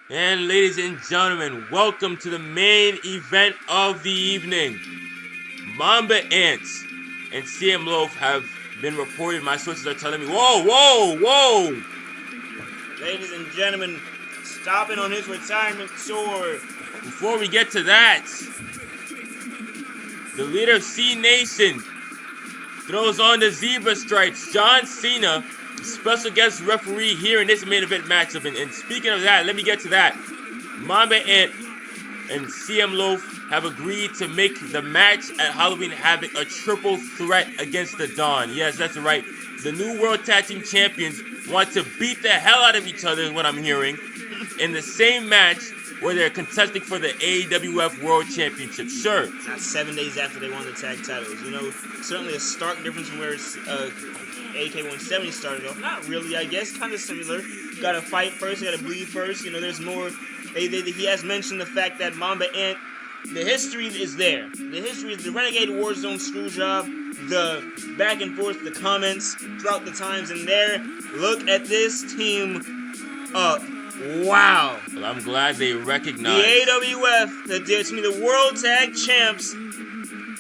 And ladies and gentlemen, welcome to the main event of the evening. Mamba Ant and CM Loaf have been reported. My sources are telling me, whoa. Ladies and gentlemen, stopping on his retirement tour. Before we get to that, the leader of C Nation throws on the zebra stripes. John Cena, special guest referee here in this main event matchup. And speaking of that, let me get to that. Mamba Ant and CM Loaf have agreed to make the match at Halloween Havoc a triple threat against the Dawn. Yes, that's right. The new World Tag Team Champions want to beat the hell out of each other, is what I'm hearing, in the same match where they're contesting for the AWF World Championship. Sure. Not 7 days after they won the tag titles. Certainly a stark difference from where AK-170 started off. Not really, I guess. Kind of similar. Got to fight first. Got to bleed first. There's more. He has mentioned the fact that Mamba Ant, the history is there. The history is the Renegade Warzone screw job, the back and forth, the comments throughout the times in there. Look at this team up. Wow. Well, I'm glad they recognize the AWF, the World Tag Champs.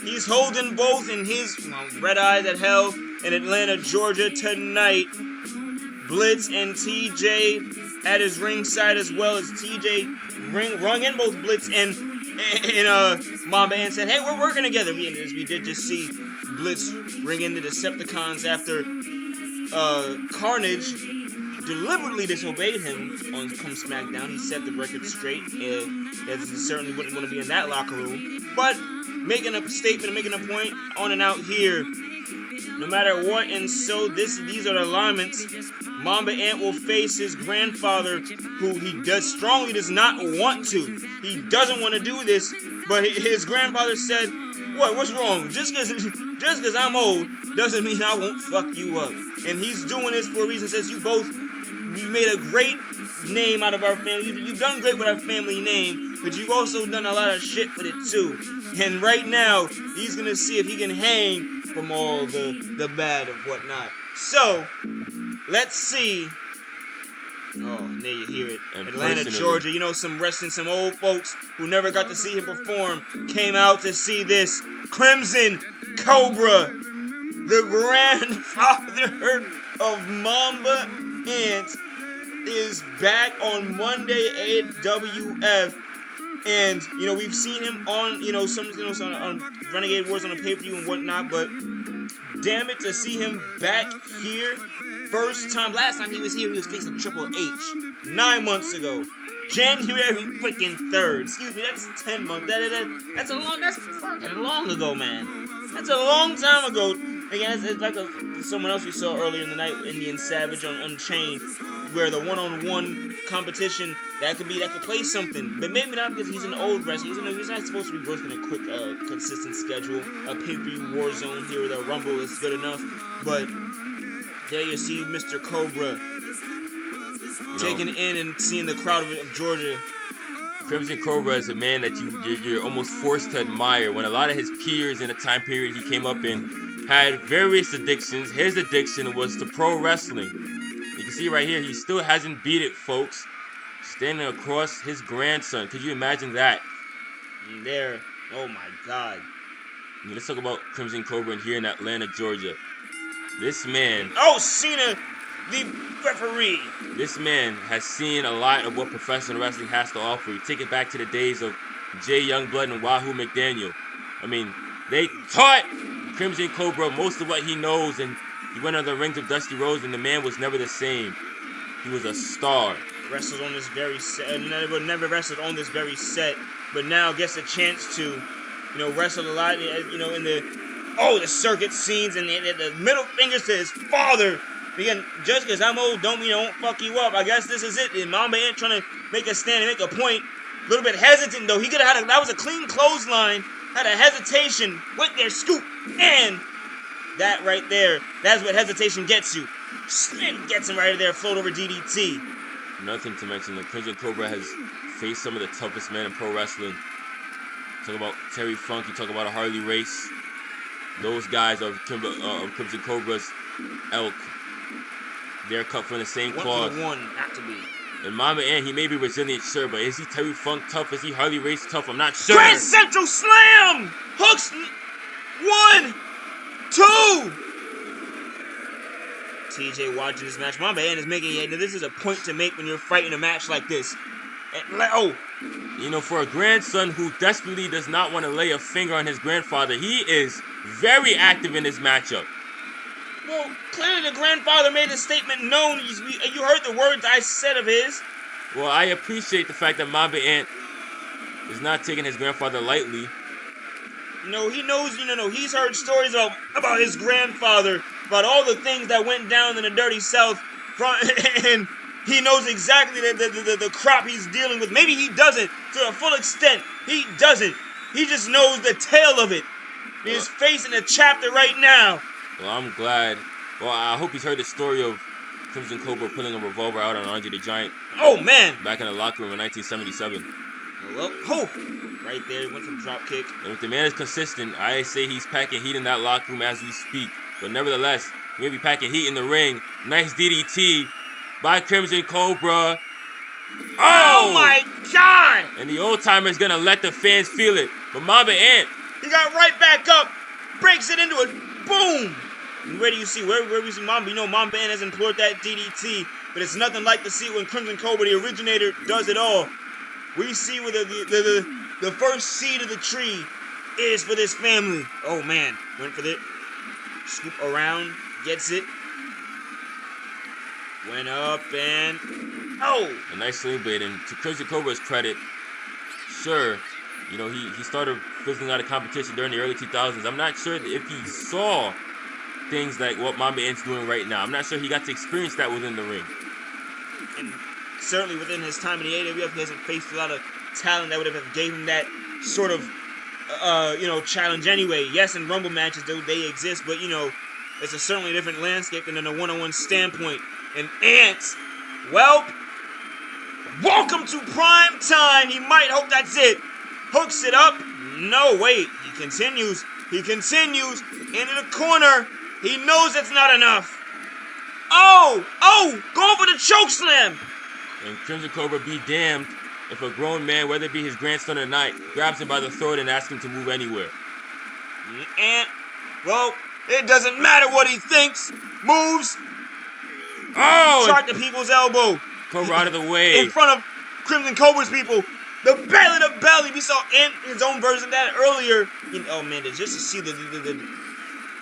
He's holding both in his Red Eyes at Hell in Atlanta, Georgia tonight. Blitz and TJ at his ringside, as well as TJ rung in both Blitz and Mamba Ant said, "Hey, we're working together." As we did just see Blitz ring in the Decepticons after Carnage deliberately disobeyed him on Come SmackDown. He set the record straight. As he certainly wouldn't want to be in that locker room. But making a statement, making a point on and out here, no matter what, and so these are the alignments. Mamba Ant will face his grandfather, who he strongly does not want to. He doesn't want to do this, but his grandfather said, what's wrong? Just because I'm old doesn't mean I won't fuck you up. And he's doing this for a reason. Says you made a great name out of our family. You've done great with our family name, but you've also done a lot of shit with it too. And right now, he's going to see if he can hang from all the bad and whatnot. So, let's see. Oh, there you hear it. Atlanta, Georgia. Some old folks who never got to see him perform came out to see this. Crimson Cobra, the grandfather of Mamba Ant, is back on Monday AWF. And, we've seen him on, on Renegade Wars on the pay-per-view and whatnot, but damn it, to see him back here. First time, last time he was here, he was facing Triple H 9 months ago. January freaking 3rd. Excuse me, that's 10 months. That's fucking long ago, man. That's a long time ago. Again, it's like someone else we saw earlier in the night, Indian Savage on Unchained, where the one-on-one competition that could play something, but maybe not because he's an old wrestler. He's not supposed to be working a quick, consistent schedule. A pay-per-view war zone here with a Rumble is good enough, but there you see Mr. Cobra taking in and seeing the crowd of Georgia. Crimson Cobra is a man that you're almost forced to admire. When a lot of his peers in the time period he came up in had various addictions, his addiction was to pro wrestling. You can see right here, he still hasn't beat it, folks. Standing across his grandson. Could you imagine that? There. Oh my God. Let's talk about Crimson Cobra here in Atlanta, Georgia. This man... Oh, Cena, the referee. This man has seen a lot of what professional wrestling has to offer. You take it back to the days of Jay Youngblood and Wahoo McDaniel. They taught Crimson Cobra most of what he knows, and he went under the rings of Dusty Rhodes, and the man was never the same. He was a star. Wrestled on this very set, never wrestled on this very set, but now gets a chance to, wrestle a lot, in the circuit scenes and the middle fingers to his father. Again, just because I'm old don't mean I won't fuck you up. I guess this is it. And Mamba Ant trying to make a stand and make a point. A little bit hesitant though. He could have had that was a clean clothesline. Had a hesitation with their scoop, and that right there, that's what hesitation gets you. Spin gets him right there, float over DDT. Nothing to mention, the Crimson Cobra has faced some of the toughest men in pro wrestling. Talk about Terry Funk, you talk about a Harley Race. Those guys are Crimson Cobra's elk. They're cut from the same cloth. One, not to be. And Mamba Ant, he may be resilient, sure, but is he Terry Funk tough? Is he Harley Race tough? I'm not sure. Grand Central Slam! Hooks 1, 2. TJ watching this match. Mamba Ant is making it. This is a point to make when you're fighting a match like this. You know, for a grandson who desperately does not want to lay a finger on his grandfather, he is very active in this matchup. Well, clearly the grandfather made a statement known. You heard the words I said of his. Well, I appreciate the fact that Mamba Ant is not taking his grandfather lightly. He knows, he's heard stories about his grandfather, about all the things that went down in the dirty South, and he knows exactly the crop he's dealing with. Maybe he doesn't to a full extent. He doesn't. He just knows the tale of it. He's facing a chapter right now. Well, I'm glad. Well, I hope he's heard the story of Crimson Cobra pulling a revolver out on Andre the Giant. Oh, man. Back in the locker room in 1977. Well, right there, he went for the drop kick. And if the man is consistent, I say he's packing heat in that locker room as we speak. But nevertheless, he may be packing heat in the ring. Nice DDT by Crimson Cobra. Oh my God! And the old timer is gonna let the fans feel it. But Mamba Ant, he got right back up, breaks it into it, boom! And where do you see? Where we see Mamba? Mamba Ant has employed that DDT, but it's nothing like to see when Crimson Cobra, the originator, does it all. We see where the first seed of the tree is for this family. Oh man, went for it. Scoop around, gets it. Went up and a nice sling blade. And to Crimson Cobra's credit, sure, he started fizzling out of competition during the early 2000s. I'm not sure if he saw things like what Mamba Ant's doing right now. I'm not sure he got to experience that within the ring. And certainly within his time in the AWF, he hasn't faced a lot of talent that would have gave him that sort of, challenge anyway. Yes, in Rumble matches, they exist, but, it's a certainly different landscape than in a one-on-one standpoint. And Ant, well, welcome to prime time. He might hope that's it. Hooks it up. No, wait. He continues into the corner. He knows it's not enough. Going for the choke slam. And Crimson Cobra be damned if a grown man, whether it be his grandson or not, grabs him by the throat and asks him to move anywhere. And, well, it doesn't matter what he thinks. Moves. Shot the people's elbow. Cobra out of the way. In front of Crimson Cobra's people. The belly to belly. We saw Ant, his own version of that earlier. Oh man, just to see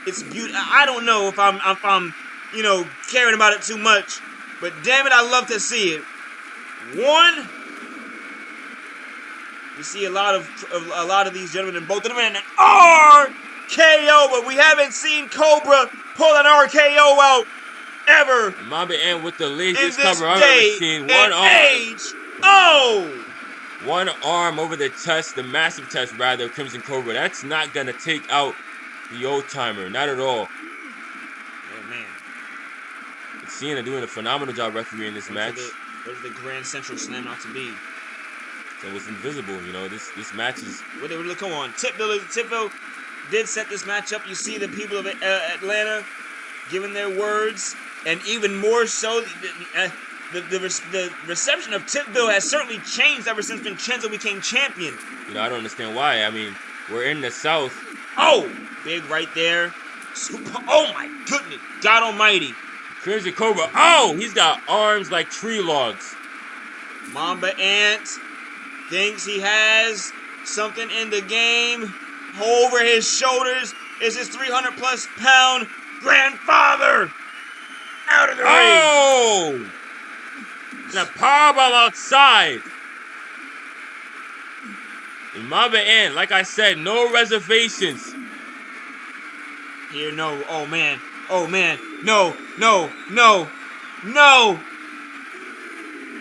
it's beautiful. I don't know if I'm caring about it too much, but damn it, I love to see it. One. We see a lot of these gentlemen in both of them in an RKO, but we haven't seen Cobra pull an RKO out ever. Mamba Ant with the laziest cover I've ever seen. One arm over the chest, the massive chest rather, of Crimson Cobra. That's not gonna take out the old timer, not at all. Oh man. Cena doing a phenomenal job refereeing this match. Where's the Grand Central Slam out to be? It was invisible, this match is... Come on, Tipville did set this match up. You see the people of Atlanta giving their words, and even more so, the reception of Tipville has certainly changed ever since Vincenzo became champion. I don't understand why. I mean, we're in the South. Big right there. Oh my goodness, God almighty. Crimson Cobra, he's got arms like tree logs. Mamba Ant thinks he has something in the game. Over his shoulders is his 300-plus pound grandfather. Out of the ring. And a powerbomb outside. And Mamba Ant, like I said, no reservations. Here, no. Oh, man. No.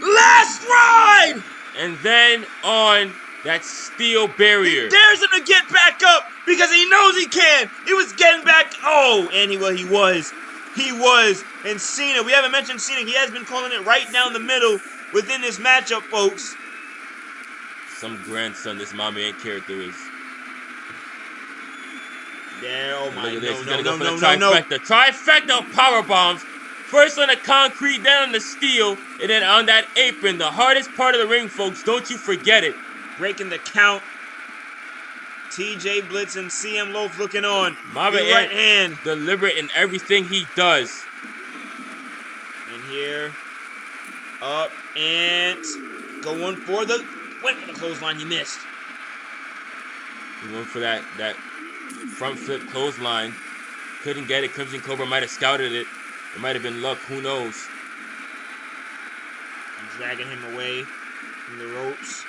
Last ride! And then on that steel barrier. He dares him to get back up because he knows he can. He was getting back. And he was. And Cena, we haven't mentioned Cena. He has been calling it right down the middle within this matchup, folks. Some grandson this Mamba Ant character is. There, oh my, no. Trifecta power bombs First on the concrete, then on the steel, and then on that apron. The hardest part of the ring, folks. Don't you forget it. Breaking the count. TJ Blitz and CM Loaf looking on. Mamba The right hand. deliberate in everything he does. And here, up and going for the clothesline. He missed. He went for that front flip clothesline. Couldn't get it. Crimson Cobra might have scouted it. It might have been luck. Who knows? And dragging him away from the ropes.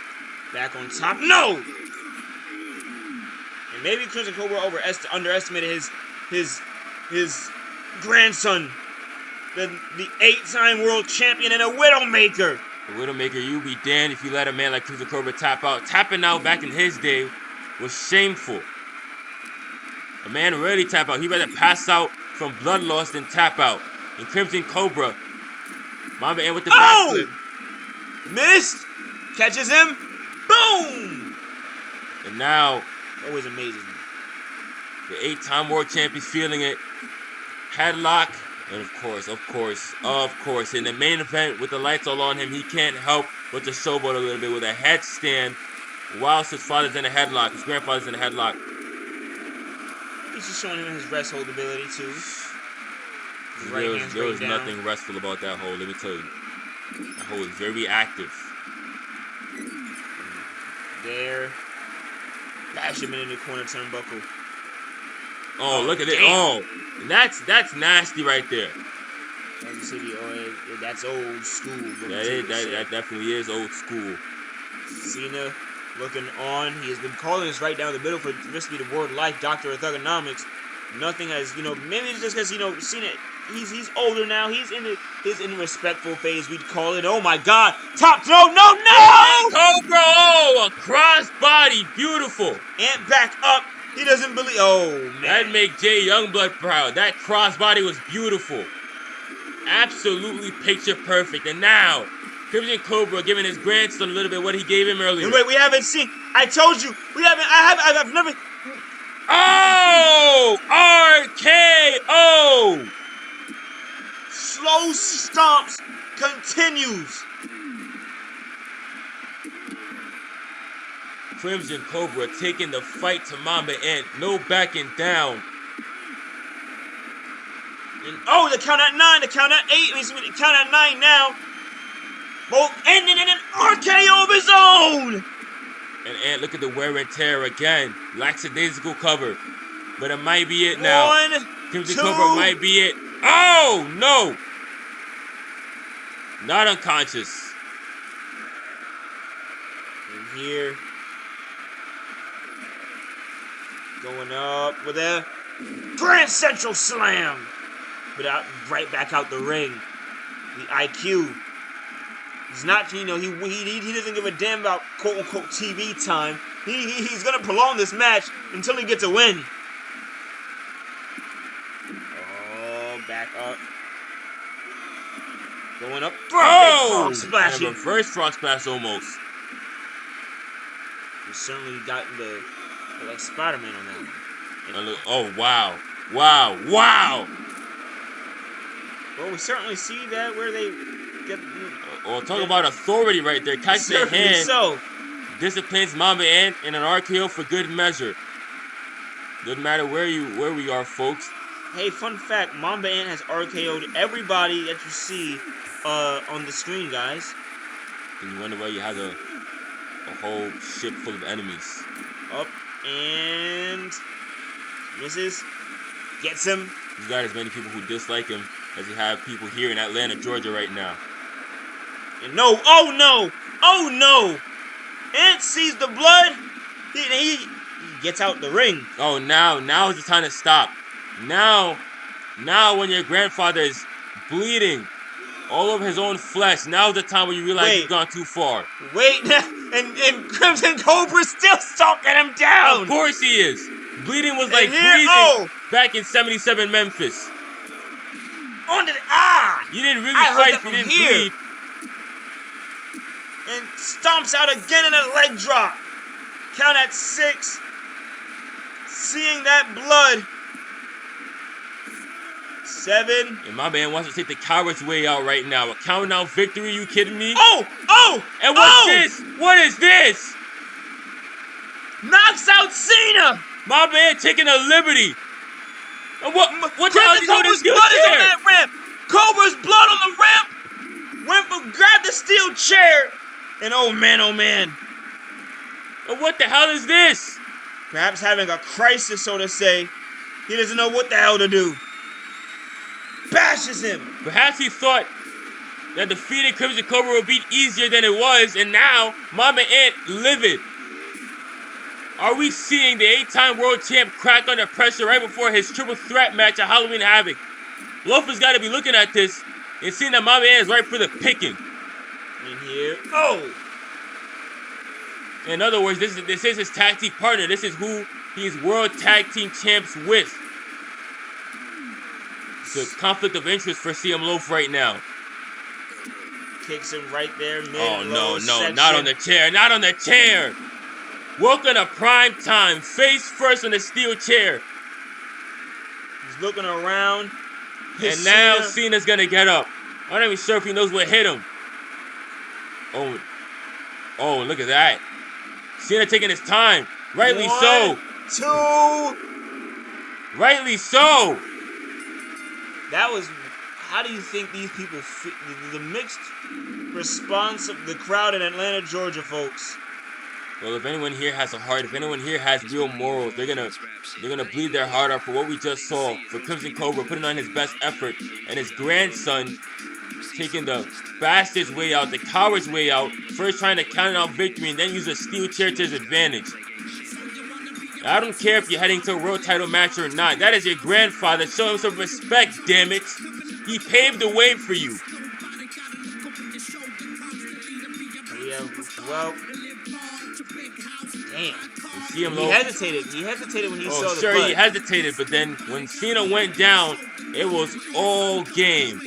Back on top. No! And maybe Crimson Cobra underestimated his grandson, the 8-time world champion and a Widowmaker. The Widowmaker, you be damned if you let a man like Crimson Cobra tap out. Tapping out back in his day was shameful. A man really tap out. He'd rather pass out from blood loss than tap out. And Crimson Cobra, Mamba Ant with the backflip. Missed. Catches him. Boom. And now, always amazes me. The 8-time world champion's feeling it. Headlock. And of course, in the main event with the lights all on him, he can't help but to showboat a little bit with a headstand whilst his father's in a headlock, his grandfather's in a headlock. He's just showing him his rest hold ability too. There was nothing restful about that hold, let me tell you. That hold is very active. There. Bash him into the corner turnbuckle. Oh, look at it. Oh, that's nasty right there. That's old school. That definitely is old school. Cena looking on. He has been calling us right down the middle for basically the word life, Doctor of Thugonomics. Nothing has, maybe it's just because, Cena, he's older now. He's in his respectful phase, we'd call it. Oh my God. Top throw. No. Cobra. Oh, a crossbody. Beautiful. Ant back up. He doesn't believe. Oh, man. That'd make Jay Youngblood proud. That crossbody was beautiful. Absolutely picture perfect. And now, Crimson Cobra giving his grandson a little bit what he gave him earlier. Wait, we haven't seen. I told you. We haven't. I've never. Oh! RKO! Slow stomps continues. Crimson Cobra taking the fight to Mamba Ant. No backing down. And the count at 9, the count at 8, the count at 9 now. Both ending in an RKO of his own. And Ant, look at the wear and tear again. Lackadaisical cover. But it might be it now. Crimson Cobra might be it. Oh, no. Not unconscious. And here. Going up with a Grand Central Slam. But right back out the ring. The IQ. He's not, he doesn't give a damn about quote-unquote TV time. He's going to prolong this match until he gets a win. Oh, back up. Going up. Oh! Splashing. Reverse frog splash almost. He's certainly gotten the like Spider-Man on that one. Oh, wow. Wow. Well, we certainly see that where they get... talk about authority right there. Catch the hand. So. Disciplines Mamba Ant in an RKO for good measure. Doesn't matter where we are, folks. Hey, fun fact. Mamba Ant has RKO'd everybody that you see on the screen, guys. And you wonder why he has a whole ship full of enemies. Up and misses. Gets him. He's got as many people who dislike him as he have people here in Atlanta, Georgia right now. And no. Ant sees the blood. He gets out the ring. Oh, now is the time to stop. Now when your grandfather is bleeding all over his own flesh, now's the time when you realize you've gone too far. Wait, and Crimson Cobra's still stalking him down. Of course he is. Bleeding was like breathing back in 77 Memphis. On the You didn't really fight if you didn't bleed. And stomps out again in a leg drop. Count at 6. Seeing that blood. 7. And my man wants to take the coward's way out right now. A countdown victory, you kidding me? Oh! And what's this? What is this? Knocks out Cena! My man taking a liberty. And what the hell is he doing Cobra's this blood is on chair? that ramp! Cobra's blood on the ramp! Went for grab the steel chair! And oh man. And what the hell is this? Perhaps having a crisis, so to say. He doesn't know what the hell to do. Bashes him! Perhaps he thought that defeating Crimson Cobra would be easier than it was, and now Mamba Ant livid. Are we seeing the 8-time world champ crack under pressure right before his triple threat match at Halloween Havoc? Lofa's got to be looking at this and seeing that Mamba Ant is right for the picking. In here. Oh! In other words, this is his tag team partner. This is who he's world tag team champs with. It's a conflict of interest for CM Loaf right now. Kicks him right there. No, section. not on the chair. Not on the chair. Welcome to prime time. Face first on the steel chair. He's looking around. And now Cena's going to get up. I'm not even sure if he knows what hit him. Oh, look at that. Cena taking his time. Rightly so. 2. Rightly so. That was... How do you think these people feel? The mixed response of the crowd in Atlanta, Georgia, folks. Well, if anyone here has a heart, if anyone here has real morals, they're gonna bleed their heart out for what we just saw. For Crimson Cobra putting on his best effort, and his grandson taking the bastard's way out, the coward's way out, first trying to count out victory and then use a steel chair to his advantage. I don't care if you're heading to a world title match or not. That is your grandfather. Show him some respect, damn it. He paved the way for you. Yeah, well, damn. He hesitated. He hesitated when he saw the sure, blood. he hesitated, but then when Cena went down, it was all game.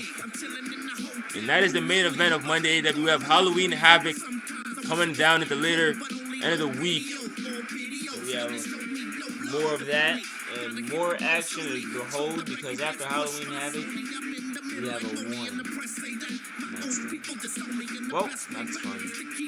And that is the main event of Monday AWF. Halloween Havoc coming down at the later end of the week. So we have more of that and more action to behold, because after Halloween Havoc, we have a 1. Well, that's fun.